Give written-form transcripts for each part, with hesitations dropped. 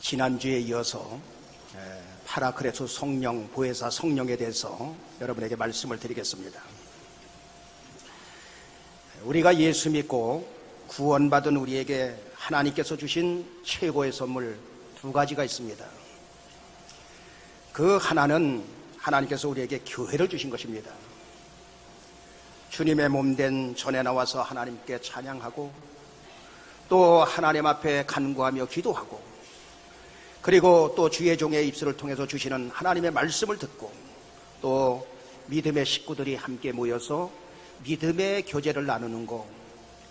지난주에 이어서 파라크레토 성령, 보혜사 성령에 대해서 여러분에게 말씀을 드리겠습니다. 우리가 예수 믿고 구원받은 우리에게 하나님께서 주신 최고의 선물 두 가지가 있습니다. 그 하나는 하나님께서 우리에게 교회를 주신 것입니다. 주님의 몸된 전에 나와서 하나님께 찬양하고 또 하나님 앞에 간구하며 기도하고 그리고 또 주의 종의 입술을 통해서 주시는 하나님의 말씀을 듣고 또 믿음의 식구들이 함께 모여서 믿음의 교제를 나누는 것,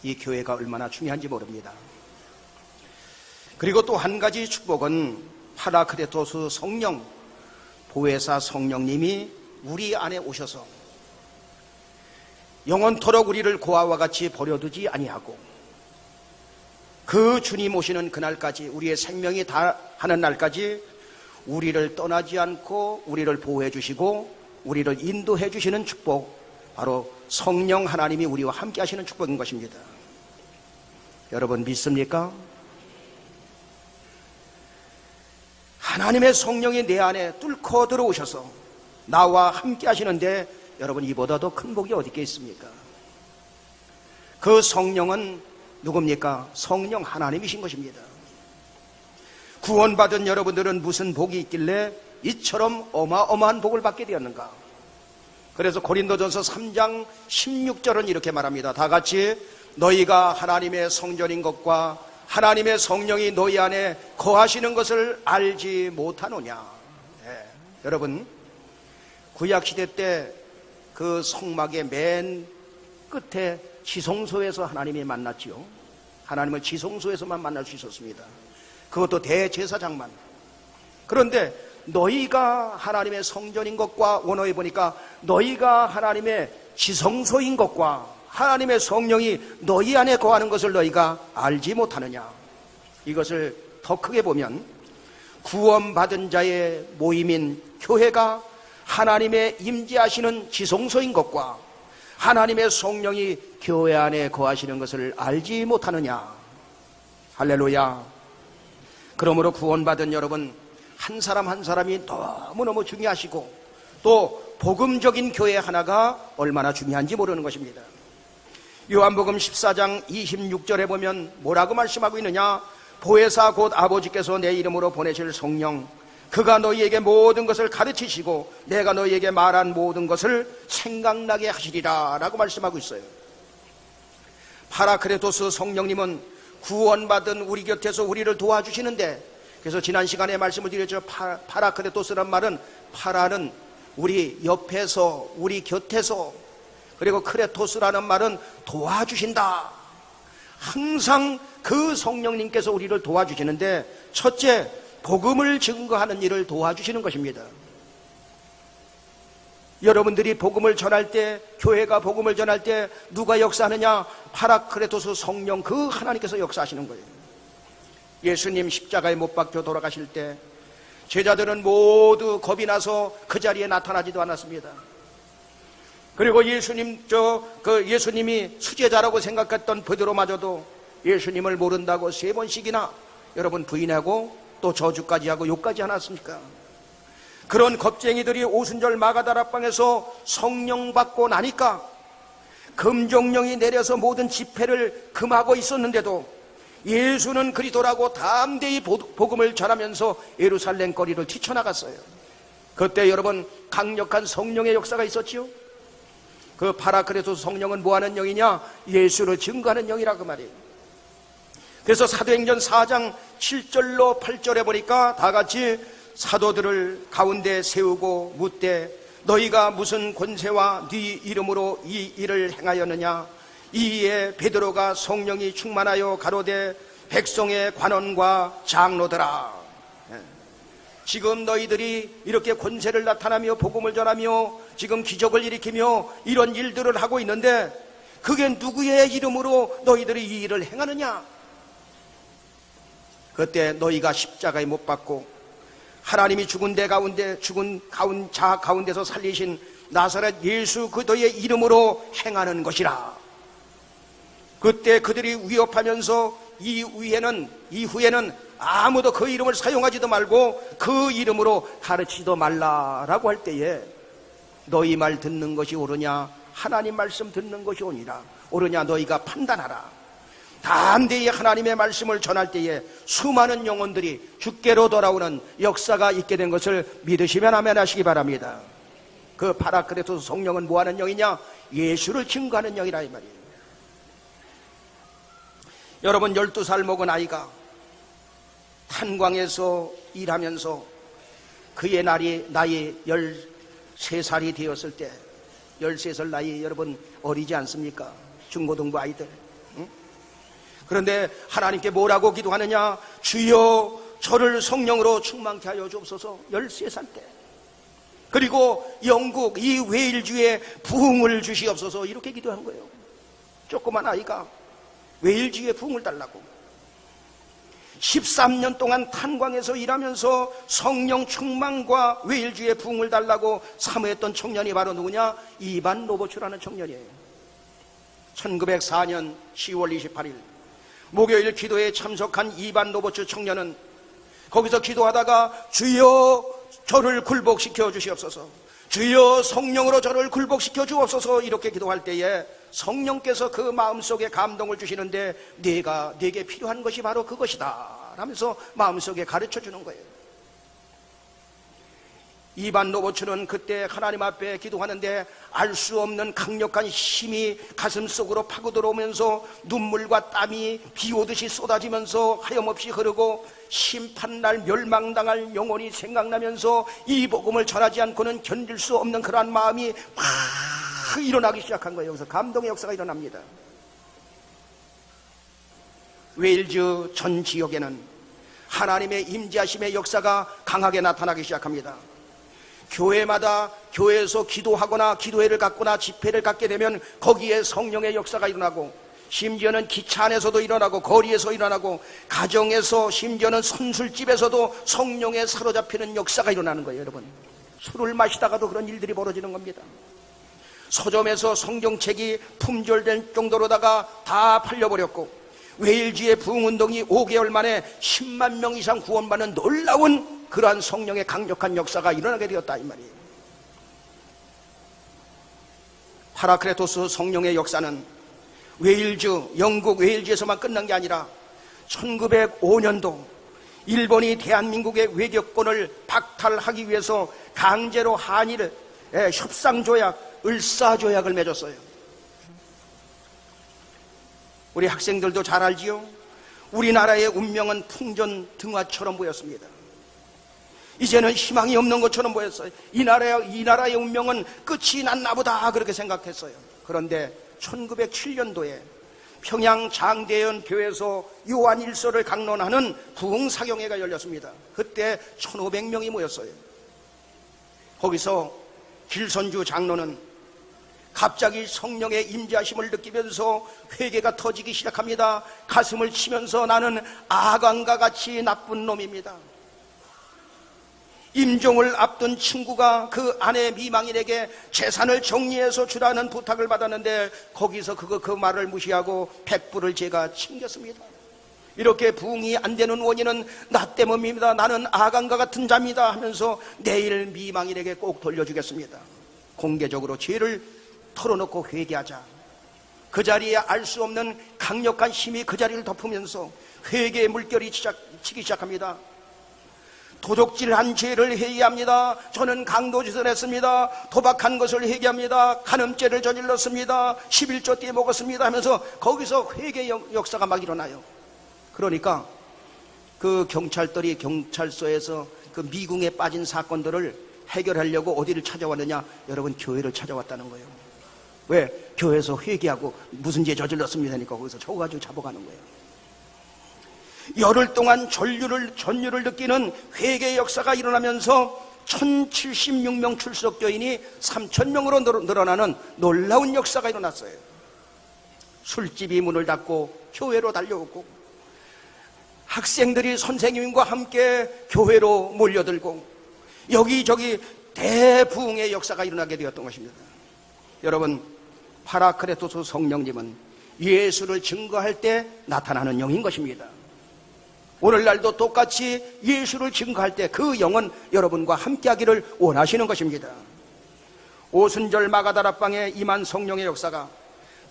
이 교회가 얼마나 중요한지 모릅니다. 그리고 또 한 가지 축복은 파라크레토스 성령, 보혜사 성령님이 우리 안에 오셔서 영원토록 우리를 고아와 같이 버려두지 아니하고 그 주님 오시는 그날까지, 우리의 생명이 다하는 날까지 우리를 떠나지 않고 우리를 보호해 주시고 우리를 인도해 주시는 축복, 바로 성령 하나님이 우리와 함께 하시는 축복인 것입니다. 여러분 믿습니까? 하나님의 성령이 내 안에 뚫고 들어오셔서 나와 함께 하시는데 여러분, 이보다 더 큰 복이 어디 있겠습니까? 그 성령은 누굽니까? 성령 하나님이신 것입니다. 구원받은 여러분들은 무슨 복이 있길래 이처럼 어마어마한 복을 받게 되었는가? 그래서 고린도전서 3장 16절은 이렇게 말합니다. 다 같이, 너희가 하나님의 성전인 것과 하나님의 성령이 너희 안에 거하시는 것을 알지 못하노냐? 여러분, 구약시대 때 그 성막의 맨 끝에 지성소에서 하나님이 만났지요. 하나님을 지성소에서만 만날 수 있었습니다. 그것도 대제사장만. 그런데 너희가 하나님의 성전인 것과, 원어에 보니까 너희가 하나님의 지성소인 것과 하나님의 성령이 너희 안에 거하는 것을 너희가 알지 못하느냐? 이것을 더 크게 보면 구원받은 자의 모임인 교회가 하나님의 임재하시는 지성소인 것과 하나님의 성령이 교회 안에 거하시는 것을 알지 못하느냐? 할렐루야. 그러므로 구원받은 여러분, 한 사람 한 사람이 너무너무 중요하시고 또 복음적인 교회 하나가 얼마나 중요한지 모르는 것입니다. 요한복음 14장 26절에 보면 뭐라고 말씀하고 있느냐? 보혜사 곧 아버지께서 내 이름으로 보내실 성령, 그가 너희에게 모든 것을 가르치시고 내가 너희에게 말한 모든 것을 생각나게 하시리라 라고 말씀하고 있어요. 파라크레토스 성령님은 구원받은 우리 곁에서 우리를 도와주시는데, 그래서 지난 시간에 말씀을 드렸죠. 파라크레토스란 말은, 파라는 우리 옆에서, 우리 곁에서, 그리고 크레토스라는 말은 도와주신다. 항상 그 성령님께서 우리를 도와주시는데, 첫째, 복음을 증거하는 일을 도와주시는 것입니다. 여러분들이 복음을 전할 때, 교회가 복음을 전할 때 누가 역사하느냐? 파라크레토스 성령, 그 하나님께서 역사하시는 거예요. 예수님 십자가에 못 박혀 돌아가실 때 제자들은 모두 겁이 나서 그 자리에 나타나지도 않았습니다. 그리고 예수님이 수제자라고 생각했던 베드로마저도 예수님을 모른다고 3번씩이나 여러분 부인하고 또 저주까지 하고 욕까지 하지 않았습니까? 그런 겁쟁이들이 오순절 마가다락방에서 성령 받고 나니까 금종령이 내려서 모든 집회를 금하고 있었는데도 예수는 그리스도라고 담대히 복음을 전하면서 예루살렘 거리를 뛰쳐나갔어요. 그때 여러분, 강력한 성령의 역사가 있었지요. 그 파라크레토스 성령은 뭐하는 영이냐? 예수를 증거하는 영이라 그 말이에요. 그래서 사도행전 4장 7절로 8절에 보니까 다 같이, 사도들을 가운데 세우고 묻되 너희가 무슨 권세와 네 이름으로 이 일을 행하였느냐? 이에 베드로가 성령이 충만하여 가로되 백성의 관원과 장로들아, 지금 너희들이 이렇게 권세를 나타나며 복음을 전하며 지금 기적을 일으키며 이런 일들을 하고 있는데 그게 누구의 이름으로 너희들이 이 일을 행하느냐? 그때 너희가 십자가에 못 박고 하나님이 죽은 자 가운데서 살리신 나사렛 예수 그도의 이름으로 행하는 것이라. 그때 그들이 위협하면서 이후에는 아무도 그 이름을 사용하지도 말고 그 이름으로 가르치지도 말라라고 할 때에 너희 말 듣는 것이 옳으냐 하나님 말씀 듣는 것이 옳으니라 옳으냐 너희가 판단하라. 담대히 하나님의 말씀을 전할 때에 수많은 영혼들이 주께로 돌아오는 역사가 있게 된 것을 믿으시면 아멘 하시기 바랍니다. 그 파라크레토스 성령은 뭐하는 영이냐? 예수를 증거하는 영이라 이 말이에요. 여러분 12살 먹은 아이가 탄광에서 일하면서 그의 나이 13살이 되었을 때 13살 나이 여러분 어리지 않습니까? 중고등부 아이들. 응? 그런데 하나님께 뭐라고 기도하느냐? 주여 저를 성령으로 충만케 하여 주옵소서. 13살 때. 그리고 영국 이 웨일주에 부흥을 주시옵소서 이렇게 기도한 거예요. 조그만 아이가 웨일주에 부흥을 달라고 13년 동안 탄광에서 일하면서 성령 충만과 웨일주에 부흥을 달라고 사모했던 청년이 바로 누구냐? 이반 로버츠라는 청년이에요. 1904년 10월 28일 목요일 기도에 참석한 이반 로버츠 청년은 거기서 기도하다가 주여 저를 굴복시켜 주시옵소서, 주여 성령으로 저를 굴복시켜 주옵소서 이렇게 기도할 때에 성령께서 그 마음속에 감동을 주시는데 내게 필요한 것이 바로 그것이다 라면서 마음속에 가르쳐 주는 거예요. 이반 로버츠는 그때 하나님 앞에 기도하는데 알 수 없는 강력한 힘이 가슴 속으로 파고 들어오면서 눈물과 땀이 비 오듯이 쏟아지면서 하염없이 흐르고 심판날 멸망당할 영혼이 생각나면서 이 복음을 전하지 않고는 견딜 수 없는 그러한 마음이 막 일어나기 시작한 거예요. 여기서 감동의 역사가 일어납니다. 웨일즈 전 지역에는 하나님의 임재하심의 역사가 강하게 나타나기 시작합니다. 교회마다 교회에서 기도하거나 기도회를 갖거나 집회를 갖게 되면 거기에 성령의 역사가 일어나고 심지어는 기차 안에서도 일어나고 거리에서 일어나고 가정에서 심지어는 선술집에서도 성령에 사로잡히는 역사가 일어나는 거예요. 여러분 술을 마시다가도 그런 일들이 벌어지는 겁니다. 서점에서 성경책이 품절될 정도로다가 다 팔려버렸고 웨일즈의 부흥운동이 5개월 만에 10만 명 이상 구원받는 놀라운 그러한 성령의 강력한 역사가 일어나게 되었다 이 말이에요. 파라크레토스 성령의 역사는 영국 웨일즈에서만 끝난 게 아니라 1905년도 일본이 대한민국의 외교권을 박탈하기 위해서 강제로 한일 협상조약 을사조약을 맺었어요. 우리 학생들도 잘 알지요? 우리나라의 운명은 풍전등화처럼 보였습니다. 이제는 희망이 없는 것처럼 보였어요. 이 나라의 운명은 끝이 났나 보다 그렇게 생각했어요. 그런데 1907년도에 평양 장대현 교회에서 요한 일서를 강론하는 부흥사경회가 열렸습니다. 그때 1500명이 모였어요. 거기서 길선주 장로는 갑자기 성령의 임재하심을 느끼면서 회개가 터지기 시작합니다. 가슴을 치면서 나는 아간과 같이 나쁜 놈입니다. 임종을 앞둔 친구가 그 아내 미망인에게 재산을 정리해서 주라는 부탁을 받았는데 거기서 그 말을 무시하고 백불을 제가 챙겼습니다. 이렇게 부흥이 안 되는 원인은 나 때문입니다. 나는 아간과 같은 자입니다 하면서 내일 미망인에게 꼭 돌려주겠습니다. 공개적으로 죄를 털어놓고 회개하자. 그 자리에 알 수 없는 강력한 힘이 그 자리를 덮으면서 회개의 물결이 치기 시작합니다. 도적질한 죄를 회개합니다. 저는 강도짓을 했습니다. 도박한 것을 회개합니다. 간음죄를 저질렀습니다. 11조 떼 먹었습니다 하면서 거기서 회개 역사가 막 일어나요. 그러니까 그 경찰들이 경찰서에서 그 미궁에 빠진 사건들을 해결하려고 어디를 찾아왔느냐? 여러분 교회를 찾아왔다는 거예요. 왜? 교회에서 회개하고 무슨 죄 저질렀습니다 하니까 거기서 저가지고 잡아가는 거예요. 열흘 동안 전율을 느끼는 회개의 역사가 일어나면서 1076명 출석 교인이 3000명으로 늘어나는 놀라운 역사가 일어났어요. 술집이 문을 닫고 교회로 달려오고 학생들이 선생님과 함께 교회로 몰려들고 여기저기 대부흥의 역사가 일어나게 되었던 것입니다. 여러분 파라크레토스 성령님은 예수를 증거할 때 나타나는 영인 것입니다. 오늘날도 똑같이 예수를 증거할 때 그 영은 여러분과 함께하기를 원하시는 것입니다. 오순절 마가다락방에 임한 성령의 역사가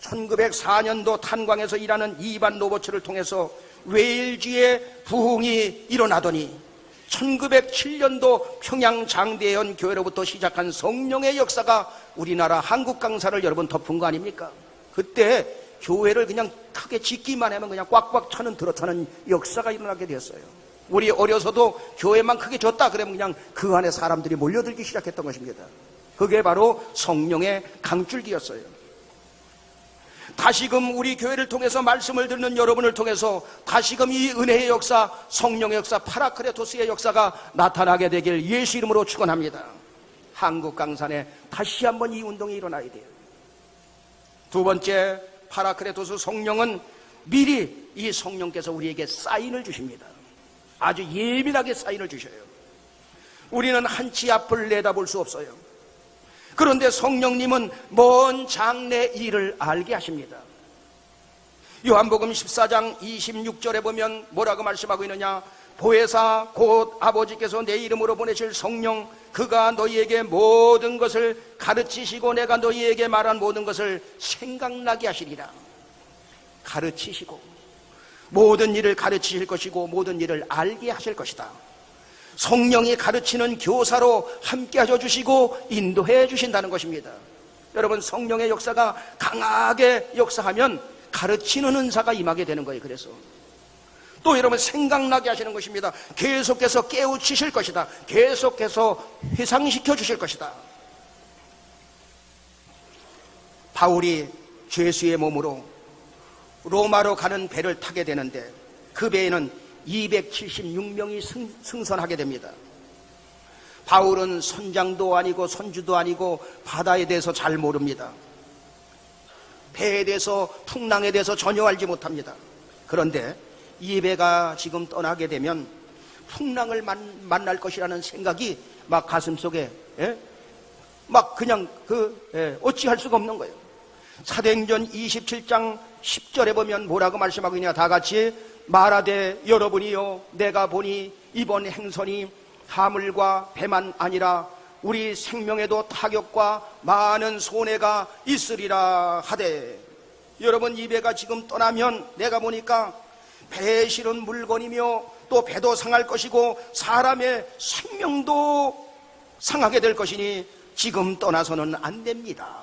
1904년도 탄광에서 일하는 이반 로버츠를 통해서 웨일즈의 부흥이 일어나더니 1907년도 평양 장대현 교회로부터 시작한 성령의 역사가 우리나라 한국 강사를 여러분 덮은 거 아닙니까? 그때 교회를 그냥 크게 짓기만 하면 그냥 꽉꽉 차는 들어차는 역사가 일어나게 되었어요. 우리 어려서도 교회만 크게 졌다 그러면 그냥 그 안에 사람들이 몰려들기 시작했던 것입니다. 그게 바로 성령의 강줄기였어요. 다시금 우리 교회를 통해서 말씀을 듣는 여러분을 통해서 다시금 이 은혜의 역사, 성령의 역사, 파라크레토스의 역사가 나타나게 되길 예수 이름으로 축원합니다. 한국 강산에 다시 한번 이 운동이 일어나야 돼요. 두 번째, 파라크레토스 성령은 미리 이 성령께서 우리에게 사인을 주십니다. 아주 예민하게 사인을 주셔요. 우리는 한치 앞을 내다볼 수 없어요. 그런데 성령님은 먼 장래 일을 알게 하십니다. 요한복음 14장 26절에 보면 뭐라고 말씀하고 있느냐? 보혜사 곧 아버지께서 내 이름으로 보내실 성령, 그가 너희에게 모든 것을 가르치시고 내가 너희에게 말한 모든 것을 생각나게 하시리라. 가르치시고 모든 일을 가르치실 것이고 모든 일을 알게 하실 것이다. 성령이 가르치는 교사로 함께 하셔 주시고 인도해 주신다는 것입니다. 여러분, 성령의 역사가 강하게 역사하면 가르치는 은사가 임하게 되는 거예요. 그래서 또 여러분, 생각나게 하시는 것입니다. 계속해서 깨우치실 것이다. 계속해서 회상시켜 주실 것이다. 바울이 죄수의 몸으로 로마로 가는 배를 타게 되는데 그 배에는 276명이 승선하게 됩니다. 바울은 선장도 아니고 선주도 아니고 바다에 대해서 잘 모릅니다. 배에 대해서, 풍랑에 대해서 전혀 알지 못합니다. 그런데 이 배가 지금 떠나게 되면 풍랑을 만날 것이라는 생각이 막 가슴속에 막 그냥 어찌할 수가 없는 거예요. 사도행전 27장 10절에 보면 뭐라고 말씀하고 있냐? 다 같이 말하되 여러분이요 내가 보니 이번 행선이 하물과 배만 아니라 우리 생명에도 타격과 많은 손해가 있으리라 하되, 여러분, 이 배가 지금 떠나면 내가 보니까 배에 실은 물건이며 또 배도 상할 것이고 사람의 생명도 상하게 될 것이니 지금 떠나서는 안 됩니다.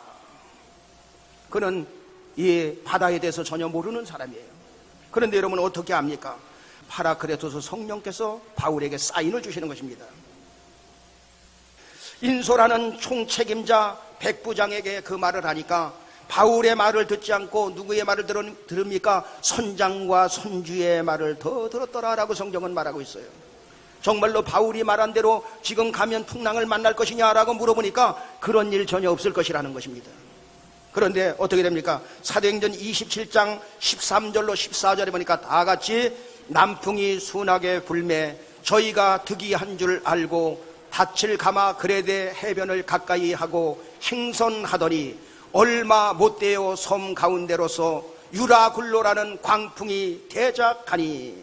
그는 이 바다에 대해서 전혀 모르는 사람이에요. 그런데 여러분 어떻게 합니까? 파라크레토스 성령께서 바울에게 사인을 주시는 것입니다. 인소라는 총책임자 백부장에게 그 말을 하니까 바울의 말을 듣지 않고 누구의 말을 들읍니까? 선장과 선주의 말을 더 들었더라라고 성경은 말하고 있어요. 정말로 바울이 말한 대로 지금 가면 풍랑을 만날 것이냐라고 물어보니까 그런 일 전혀 없을 것이라는 것입니다. 그런데 어떻게 됩니까? 사도행전 27장 13절로 14절에 보니까 다 같이 남풍이 순하게 불매 저희가 득이한 줄 알고 닻을 감아 그레데 해변을 가까이 하고 행선하더니 얼마 못되어 섬 가운데로서 유라굴로라는 광풍이 대작하니,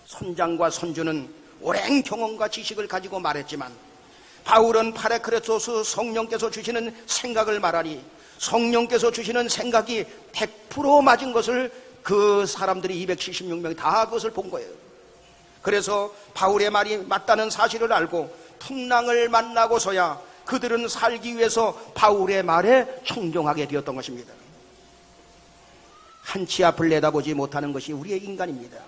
선장과 선주는 오랜 경험과 지식을 가지고 말했지만 바울은 파라크레토스 성령께서 주시는 생각을 말하니 성령께서 주시는 생각이 100% 맞은 것을 그 사람들이 276명이 다 그것을 본 거예요. 그래서 바울의 말이 맞다는 사실을 알고 풍랑을 만나고서야 그들은 살기 위해서 바울의 말에 청종하게 되었던 것입니다. 한치 앞을 내다보지 못하는 것이 우리의 인간입니다.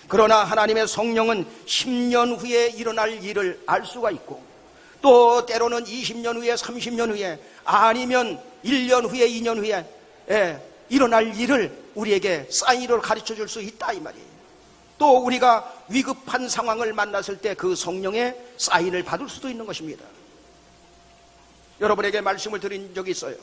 그러나 하나님의 성령은 10년 후에 일어날 일을 알 수가 있고 또 때로는 20년 후에 30년 후에 아니면 1년 후에 2년 후에 일어날 일을 우리에게 사인으로 가르쳐 줄 수 있다 이 말이에요. 또 우리가 위급한 상황을 만났을 때 그 성령의 사인을 받을 수도 있는 것입니다. 여러분에게 말씀을 드린 적이 있어요.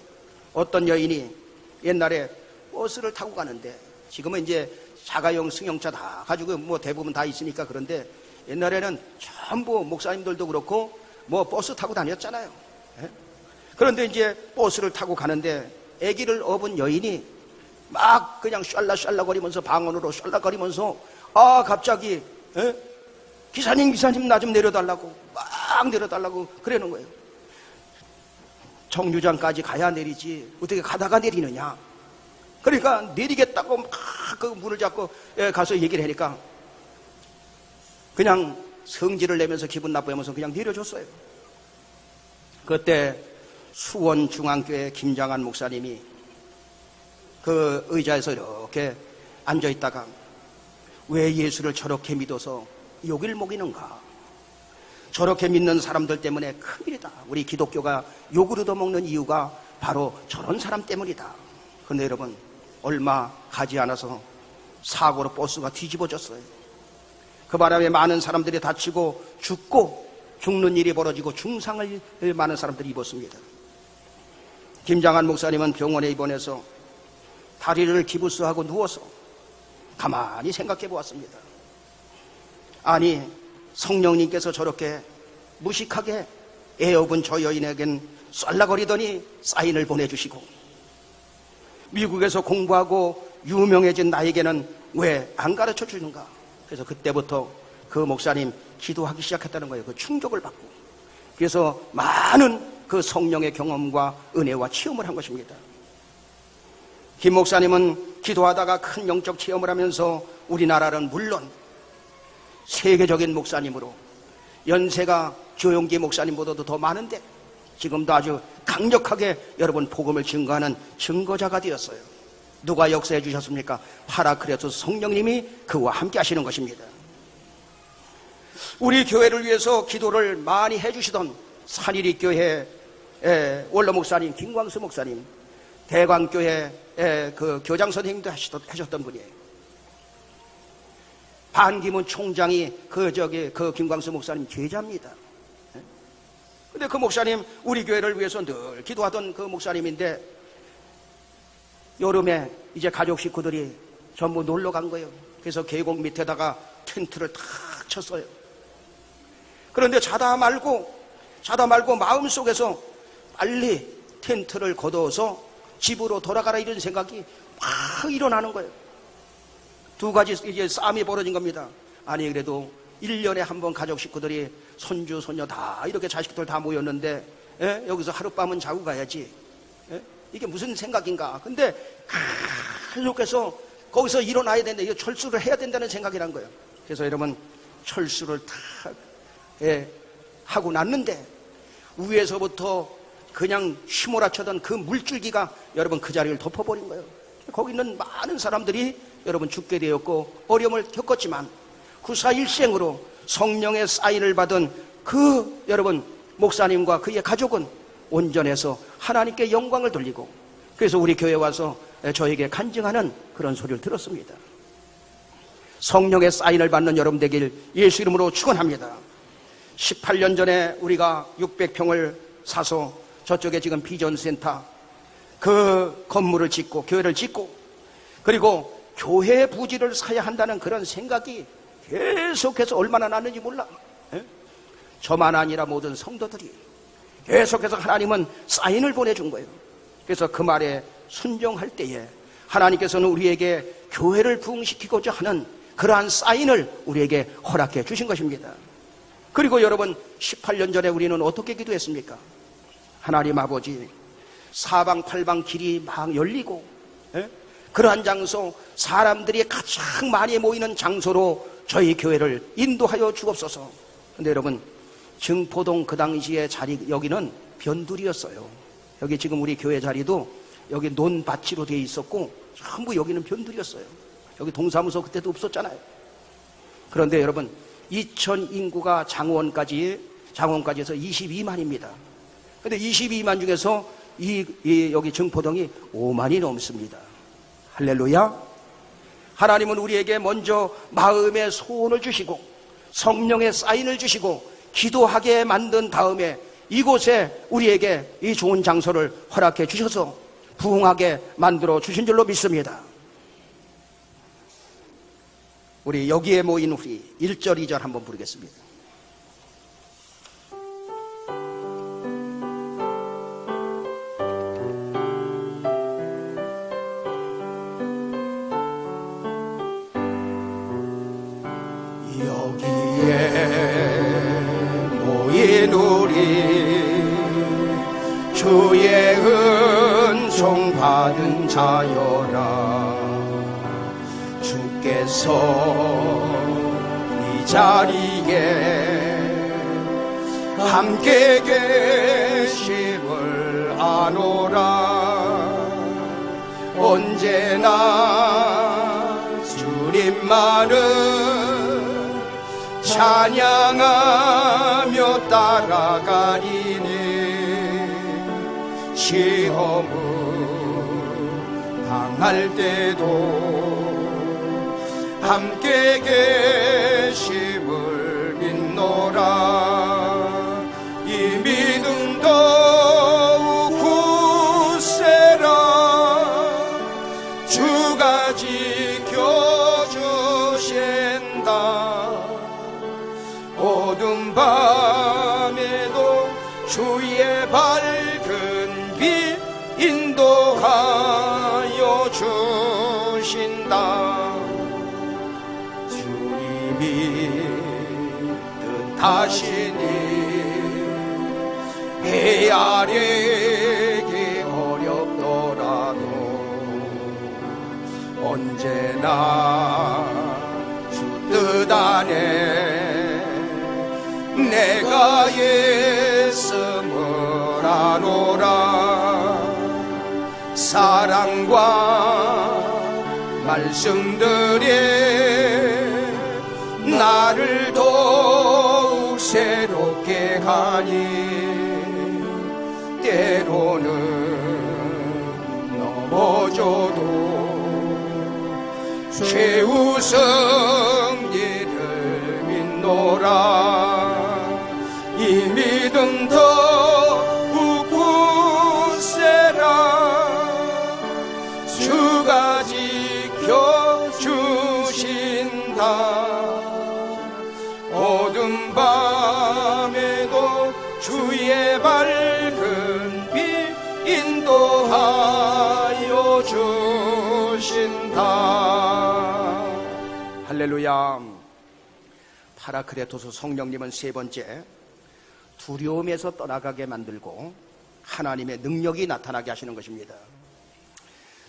어떤 여인이 옛날에 버스를 타고 가는데 지금은 이제 자가용 승용차 다 가지고 뭐 대부분 다 있으니까 그런데 옛날에는 전부 목사님들도 그렇고 뭐 버스 타고 다녔잖아요. 그런데 이제 버스를 타고 가는데 아기를 업은 여인이 막 그냥 샬라샬라거리면서 방언으로 샬라거리면서 갑자기 기사님 나 좀 내려달라고 막 내려달라고 그러는 거예요. 정류장까지 가야 내리지 어떻게 가다가 내리느냐. 그러니까 내리겠다고 막 그 문을 잡고 가서 얘기를 하니까 그냥 성질을 내면서 기분 나쁘면서 그냥 내려줬어요. 그때 수원중앙교회 김장한 목사님이 그 의자에서 이렇게 앉아있다가 왜 예수를 저렇게 믿어서 욕을 먹이는가. 저렇게 믿는 사람들 때문에 큰일이다. 우리 기독교가 욕을 얻어먹는 이유가 바로 저런 사람 때문이다. 그런데 여러분 얼마 가지 않아서 사고로 버스가 뒤집어졌어요. 그 바람에 많은 사람들이 다치고 죽는 일이 벌어지고 중상을 많은 사람들이 입었습니다. 김장한 목사님은 병원에 입원해서 다리를 기부스하고 누워서 가만히 생각해 보았습니다. 아니 성령님께서 저렇게 무식하게 애업은 저 여인에겐 쏠라거리더니 사인을 보내주시고 미국에서 공부하고 유명해진 나에게는 왜 안 가르쳐 주는가. 그래서 그때부터 그 목사님 기도하기 시작했다는 거예요. 그 충격을 받고. 그래서 많은 그 성령의 경험과 은혜와 체험을 한 것입니다. 김 목사님은 기도하다가 큰 영적 체험을 하면서 우리나라는 물론 세계적인 목사님으로 연세가 조용기 목사님보다도 더 많은데 지금도 아주 강력하게 여러분 복음을 증거하는 증거자가 되었어요. 누가 역사해 주셨습니까? 파라크레토스 성령님이 그와 함께 하시는 것입니다. 우리 교회를 위해서 기도를 많이 해주시던 산일이교회 원로 목사님 김광수 목사님, 대광교회 그 교장 선생님도 하셨던 분이에요. 반기문 총장이 그 김광수 목사님 제자입니다. 근데 그 목사님 우리 교회를 위해서 늘 기도하던 그 목사님인데 여름에 이제 가족 식구들이 전부 놀러 간 거예요. 그래서 계곡 밑에다가 텐트를 탁 쳤어요. 그런데 자다 말고 마음속에서 빨리 텐트를 걷어서 집으로 돌아가라 이런 생각이 막 일어나는 거예요. 두 가지 이제 싸움이 벌어진 겁니다. 아니 그래도 1년에 한 번 가족 식구들이 손주 손녀 다 이렇게 자식들 다 모였는데 여기서 하룻밤은 자고 가야지. 이게 무슨 생각인가. 근데 계속해서 거기서 일어나야 된다. 이거 철수를 해야 된다는 생각이 난 거예요. 그래서 여러분 철수를 탁 하고 났는데 위에서부터 그냥 휘몰아치던 그 물줄기가 여러분 그 자리를 덮어버린 거예요. 거기 있는 많은 사람들이 여러분 죽게 되었고 어려움을 겪었지만 구사일생으로 성령의 사인을 받은 그 여러분 목사님과 그의 가족은 온전해서 하나님께 영광을 돌리고 그래서 우리 교회에 와서 저에게 간증하는 그런 소리를 들었습니다. 성령의 사인을 받는 여러분 되길 예수 이름으로 축원합니다. 18년 전에 우리가 600평을 사서 저쪽에 지금 비전센터 그 건물을 짓고 교회를 짓고 그리고 교회 부지를 사야 한다는 그런 생각이 계속해서 얼마나 났는지 몰라. 저만 아니라 모든 성도들이 계속해서 하나님은 사인을 보내준 거예요. 그래서 그 말에 순종할 때에 하나님께서는 우리에게 교회를 부흥시키고자 하는 그러한 사인을 우리에게 허락해 주신 것입니다. 그리고 여러분 18년 전에 우리는 어떻게 기도했습니까? 하나님 아버지 사방팔방 길이 막 열리고 그러한 장소 사람들이 가장 많이 모이는 장소로 저희 교회를 인도하여 주옵소서. 근데 여러분 증포동 그 당시에 자리 여기는 변두리였어요. 여기 지금 우리 교회 자리도 여기 논밭으로 되어 있었고 전부 여기는 변두리였어요. 여기 동사무소 그때도 없었잖아요. 그런데 여러분 2000 인구가 장원까지 해서 22만입니다. 근데 22만 중에서 여기 증포동이 5만이 넘습니다. 할렐루야. 하나님은 우리에게 먼저 마음의 소원을 주시고 성령의 사인을 주시고 기도하게 만든 다음에 이곳에 우리에게 이 좋은 장소를 허락해 주셔서 부흥하게 만들어 주신 줄로 믿습니다. 우리 여기에 모인 우리 1절 2절 한번 부르겠습니다. 여기에 모인 우리 주의 은총 받은 자여라. 주께서 이 자리에 함께 계심을 아노라. 언제나 주님만은 찬양하며 따라가리니 시험을 당할 때도 함께 계심을 믿노라. 이 믿음 더욱 굳세라. 주가 지켜주신다. 어두운 밤에도 주의 밝은 빛 인도하여 주신다. 주님이 뜻하시니 헤아리기 어렵더라도 언제나 주 뜻 안에 내가 있음을 아노라. 사랑과 말씀들이 나를 더욱 새롭게 하니 때로는 넘어져도 최후 승리를 믿노라. 이 믿음 더욱 굳세라. 주가 지켜주신다. 어두운 밤에도 주의 밝은 빛 인도하여 주신다. 할렐루야. 파라크레토스 성령님은 세 번째, 두려움에서 떠나가게 만들고 하나님의 능력이 나타나게 하시는 것입니다.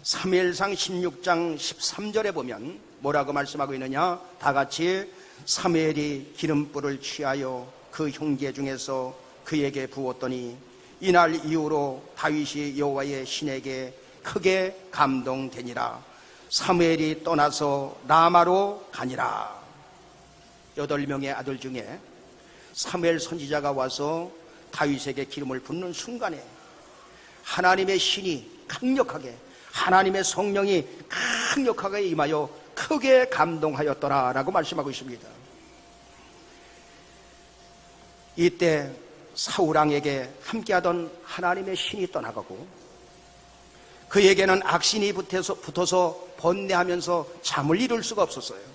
사무엘상 16장 13절에 보면 뭐라고 말씀하고 있느냐? 다 같이 사무엘이 기름불을 취하여 그 형제 중에서 그에게 부었더니 이날 이후로 다윗이 여호와의 신에게 크게 감동되니라. 사무엘이 떠나서 라마로 가니라. 8명의 아들 중에 사무엘 선지자가 와서 다윗에게 기름을 붓는 순간에 하나님의 신이 강력하게, 하나님의 성령이 강력하게 임하여 크게 감동하였더라 라고 말씀하고 있습니다. 이때 사울왕에게 함께하던 하나님의 신이 떠나가고 그에게는 악신이 붙어서 번뇌하면서 잠을 이룰 수가 없었어요.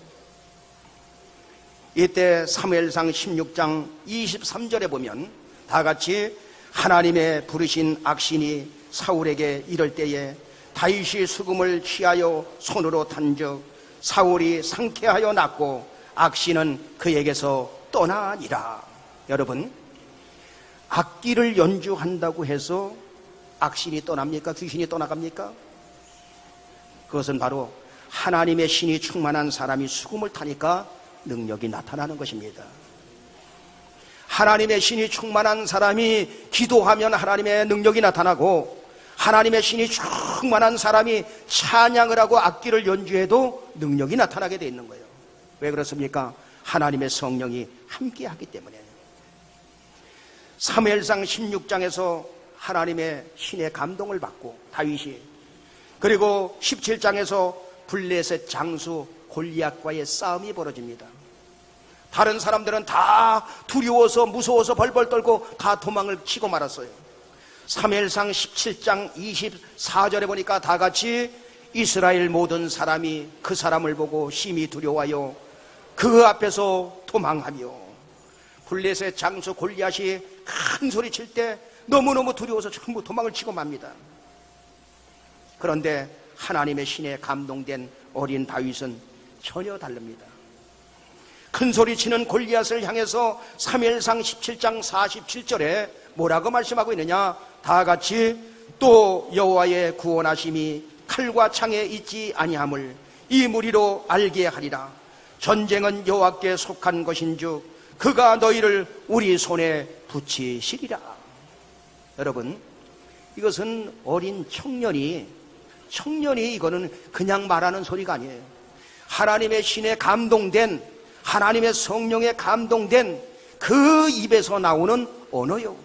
이때 사무엘상 16장 23절에 보면 다 같이 하나님의 부르신 악신이 사울에게 이럴 때에 다윗이 수금을 취하여 손으로 탄즉 사울이 상쾌하여 났고 악신은 그에게서 떠나니라. 여러분, 악기를 연주한다고 해서 악신이 떠납니까? 귀신이 떠나갑니까? 그것은 바로 하나님의 신이 충만한 사람이 수금을 타니까 능력이 나타나는 것입니다. 하나님의 신이 충만한 사람이 기도하면 하나님의 능력이 나타나고 하나님의 신이 충만한 사람이 찬양을 하고 악기를 연주해도 능력이 나타나게 되어 있는 거예요. 왜 그렇습니까? 하나님의 성령이 함께하기 때문에. 사무엘상 16장에서 하나님의 신의 감동을 받고 다윗이, 그리고 17장에서 블레셋 장수 골리앗과의 싸움이 벌어집니다. 다른 사람들은 다 두려워서 무서워서 벌벌 떨고 다 도망을 치고 말았어요. 사무엘상 17장 24절에 보니까 다 같이 이스라엘 모든 사람이 그 사람을 보고 심히 두려워하여 그 앞에서 도망하며, 블레셋 장수 골리앗이 큰 소리 칠 때 너무너무 두려워서 전부 도망을 치고 맙니다. 그런데 하나님의 신에 감동된 어린 다윗은 전혀 다릅니다. 큰 소리 치는 골리앗을 향해서 사무엘상 17장 47절에 뭐라고 말씀하고 있느냐? 다 같이 또 여호와의 구원하심이 칼과 창에 있지 아니함을 이 무리로 알게 하리라. 전쟁은 여호와께 속한 것인즉 그가 너희를 우리 손에 붙이시리라. 여러분, 이것은 어린 청년이 이거는 그냥 말하는 소리가 아니에요. 하나님의 신에 감동된, 하나님의 성령에 감동된 그 입에서 나오는 언어요.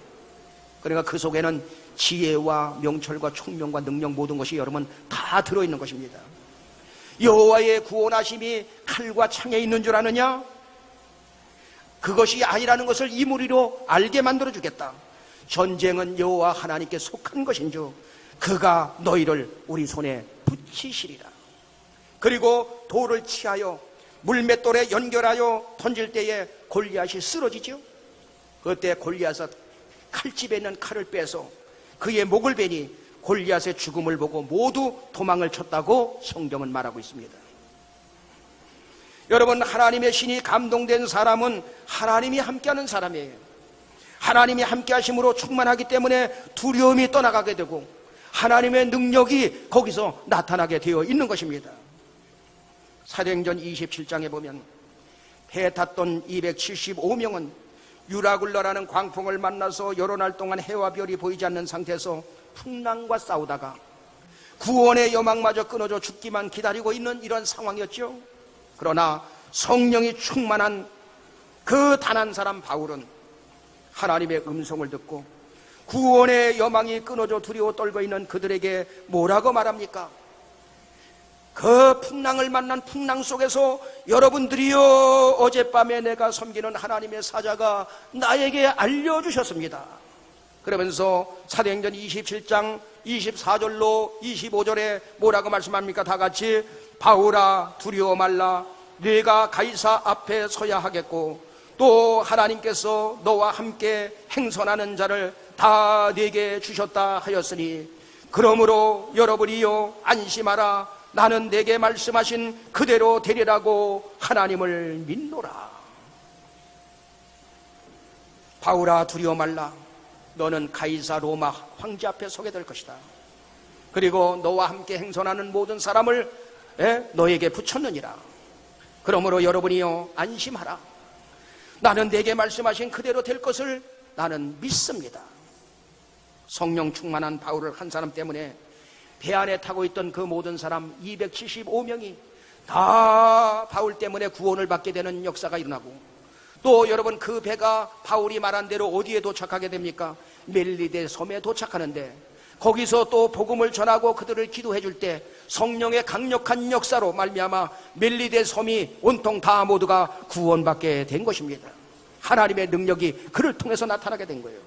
그러니까 그 속에는 지혜와 명철과 총명과 능력 모든 것이 여러분 다 들어있는 것입니다. 여호와의 구원하심이 칼과 창에 있는 줄 아느냐? 그것이 아니라는 것을 이 무리로 알게 만들어주겠다. 전쟁은 여호와 하나님께 속한 것인즉 그가 너희를 우리 손에 붙이시리라. 그리고 돌을 치하여 물맷돌에 연결하여 던질 때에 골리앗이 쓰러지죠. 그때 골리앗은 칼집에 있는 칼을 빼서 그의 목을 베니 골리앗의 죽음을 보고 모두 도망을 쳤다고 성경은 말하고 있습니다. 여러분, 하나님의 신이 감동된 사람은 하나님이 함께하는 사람이에요. 하나님이 함께하심으로 충만하기 때문에 두려움이 떠나가게 되고 하나님의 능력이 거기서 나타나게 되어 있는 것입니다. 사도행전 27장에 보면 배 탔던 275명은 유라굴라라는 광풍을 만나서 여러 날 동안 해와 별이 보이지 않는 상태에서 풍랑과 싸우다가 구원의 여망마저 끊어져 죽기만 기다리고 있는 이런 상황이었죠. 그러나 성령이 충만한 그 단 한 사람 바울은 하나님의 음성을 듣고 구원의 여망이 끊어져 두려워 떨고 있는 그들에게 뭐라고 말합니까? 그 풍랑을 만난 풍랑 속에서 여러분들이요, 어젯밤에 내가 섬기는 하나님의 사자가 나에게 알려주셨습니다. 그러면서 사도행전 27장 24절로 25절에 뭐라고 말씀합니까? 다 같이 바울아 두려워 말라. 네가 가이사 앞에 서야 하겠고 또 하나님께서 너와 함께 행선하는 자를 다 네게 주셨다 하였으니 그러므로 여러분이요 안심하라. 나는 내게 말씀하신 그대로 되리라고 하나님을 믿노라. 바울아 두려워 말라. 너는 가이사 로마 황제 앞에 서게 될 것이다. 그리고 너와 함께 행선하는 모든 사람을 너에게 붙였느니라. 그러므로 여러분이요 안심하라. 나는 내게 말씀하신 그대로 될 것을 나는 믿습니다. 성령 충만한 바울을 한 사람 때문에 배 안에 타고 있던 그 모든 사람 275명이 다 바울 때문에 구원을 받게 되는 역사가 일어나고, 또 여러분 그 배가 바울이 말한 대로 어디에 도착하게 됩니까? 멜리데 섬에 도착하는데 거기서 또 복음을 전하고 그들을 기도해 줄 때 성령의 강력한 역사로 말미암아 멜리데 섬이 온통 다 모두가 구원받게 된 것입니다. 하나님의 능력이 그를 통해서 나타나게 된 거예요.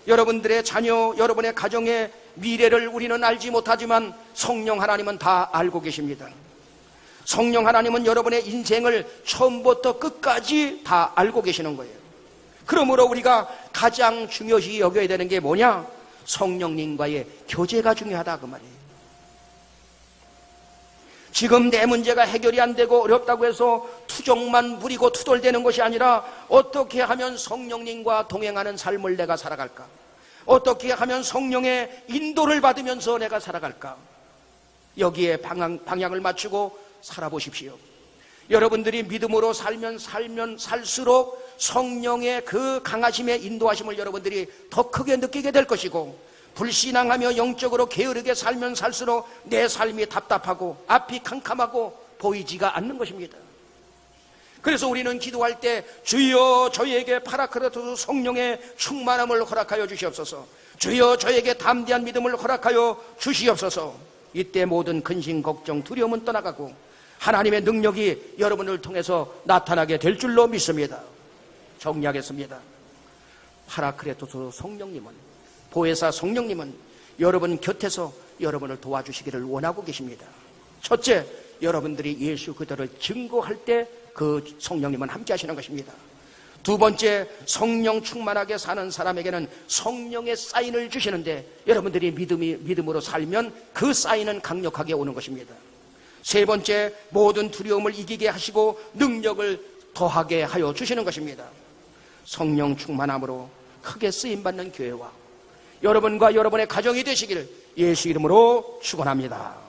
여러분들의 자녀, 여러분의 가정의 미래를 우리는 알지 못하지만 성령 하나님은 다 알고 계십니다. 성령 하나님은 여러분의 인생을 처음부터 끝까지 다 알고 계시는 거예요. 그러므로 우리가 가장 중요시 여겨야 되는 게 뭐냐? 성령님과의 교제가 중요하다 그 말이에요. 지금 내 문제가 해결이 안 되고 어렵다고 해서 투정만 부리고 투덜대는 것이 아니라 어떻게 하면 성령님과 동행하는 삶을 내가 살아갈까? 어떻게 하면 성령의 인도를 받으면서 내가 살아갈까? 여기에 방향을 맞추고 살아보십시오. 여러분들이 믿음으로 살면 살수록 성령의 그 강하심의 인도하심을 여러분들이 더 크게 느끼게 될 것이고, 불신앙하며 영적으로 게으르게 살면 살수록 내 삶이 답답하고 앞이 캄캄하고 보이지가 않는 것입니다. 그래서 우리는 기도할 때 주여 저에게 파라크레토스 성령의 충만함을 허락하여 주시옵소서, 주여 저에게 담대한 믿음을 허락하여 주시옵소서. 이때 모든 근심, 걱정, 두려움은 떠나가고 하나님의 능력이 여러분을 통해서 나타나게 될 줄로 믿습니다. 정리하겠습니다. 파라크레토스 성령님은, 보혜사 성령님은 여러분 곁에서 여러분을 도와주시기를 원하고 계십니다. 첫째, 여러분들이 예수 그대로를 증거할 때 그 성령님은 함께 하시는 것입니다. 두 번째, 성령 충만하게 사는 사람에게는 성령의 사인을 주시는데 여러분들이 믿음으로 살면 그 사인은 강력하게 오는 것입니다. 세 번째, 모든 두려움을 이기게 하시고 능력을 더하게 하여 주시는 것입니다. 성령 충만함으로 크게 쓰임받는 교회와 여러분과 여러분의 가정이 되시길 예수 이름으로 축원합니다.